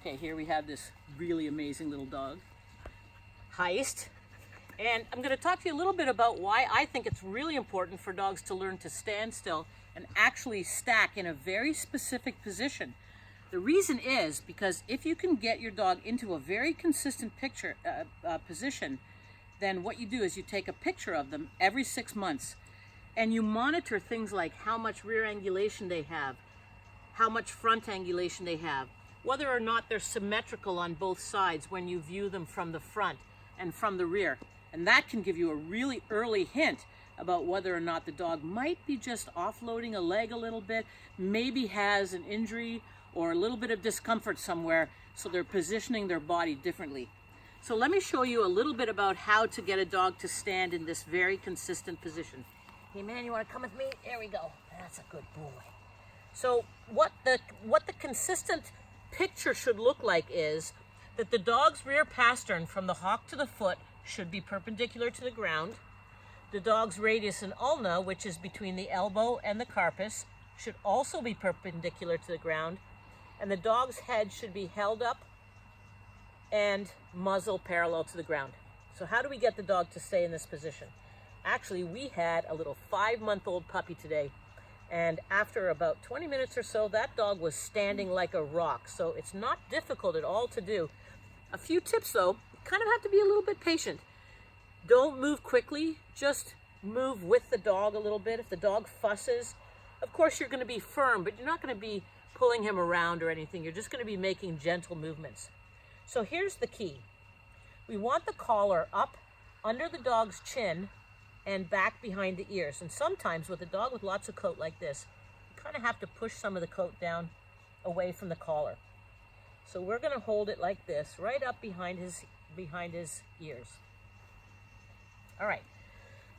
Okay, here we have this really amazing little dog, Heist. And I'm going to talk to you a little bit about why I think it's really important for dogs to learn to stand still and actually stack in a very specific position. The reason is because if you can get your dog into a very consistent position, then what you do is you take a picture of them every 6 months and you monitor things like how much rear angulation they have, how much front angulation they have, whether or not they're symmetrical on both sides when you view them from the front and from the rear. And that can give you a really early hint about whether or not the dog might be just offloading a leg a little bit, maybe has an injury or a little bit of discomfort somewhere, so they're positioning their body differently. So let me show you a little bit about how to get a dog to stand in this very consistent position. Hey man, you want to come with me? There we go. That's a good boy. So what the consistent picture should look like is that the dog's rear pastern from the hock to the foot should be perpendicular to the ground. The dog's radius and ulna, which is between the elbow and the carpus, should also be perpendicular to the ground. And the dog's head should be held up and muzzle parallel to the ground. So how do we get the dog to stay in this position? Actually, we had a little 5-month-old puppy today, and after about 20 minutes or so, that dog was standing like a rock. So it's not difficult at all to do. A few tips though, you kind of have to be a little bit patient. Don't move quickly, just move with the dog a little bit. If the dog fusses, of course you're going to be firm, but you're not going to be pulling him around or anything. You're just going to be making gentle movements. So here's the key. We want the collar up under the dog's chin and back behind the ears. And sometimes with a dog with lots of coat like this, you kind of have to push some of the coat down away from the collar. So we're going to hold it like this, right up behind his ears. All right.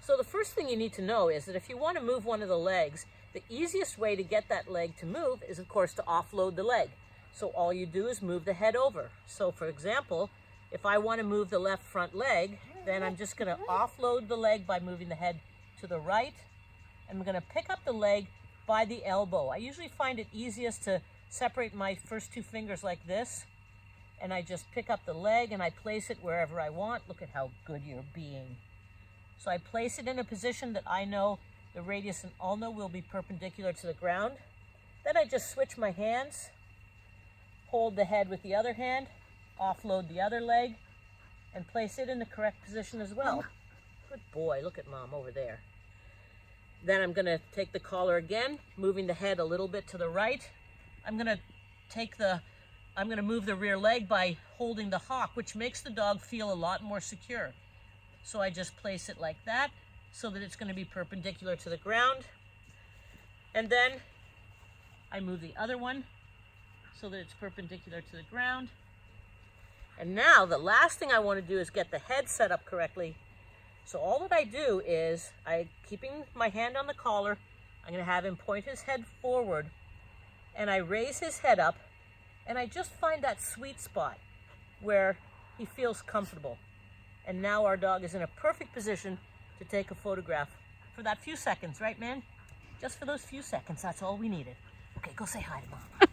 So the first thing you need to know is that if you want to move one of the legs, the easiest way to get that leg to move is, of course, to offload the leg. So all you do is move the head over. So for example, if I want to move the left front leg, then I'm just going to offload the leg by moving the head to the right. I'm going to pick up the leg by the elbow. I usually find it easiest to separate my first 2 fingers like this. And I just pick up the leg and I place it wherever I want. Look at how good you're being. So I place it in a position that I know the radius and ulna will be perpendicular to the ground. Then I just switch my hands, hold the head with the other hand, offload the other leg, and place it in the correct position as well. Good boy, look at mom over there. Then I'm going to take the collar again, moving the head a little bit to the right. I'm going to move the rear leg by holding the hock, which makes the dog feel a lot more secure. So I just place it like that so that it's going to be perpendicular to the ground. And then I move the other one so that it's perpendicular to the ground. And now the last thing I want to do is get the head set up correctly. So all that I do is, keeping my hand on the collar, I'm going to have him point his head forward, and I raise his head up, and I just find that sweet spot where he feels comfortable. And now our dog is in a perfect position to take a photograph for that few seconds, right, man? Just for those few seconds, that's all we needed. Okay, go say hi to mom.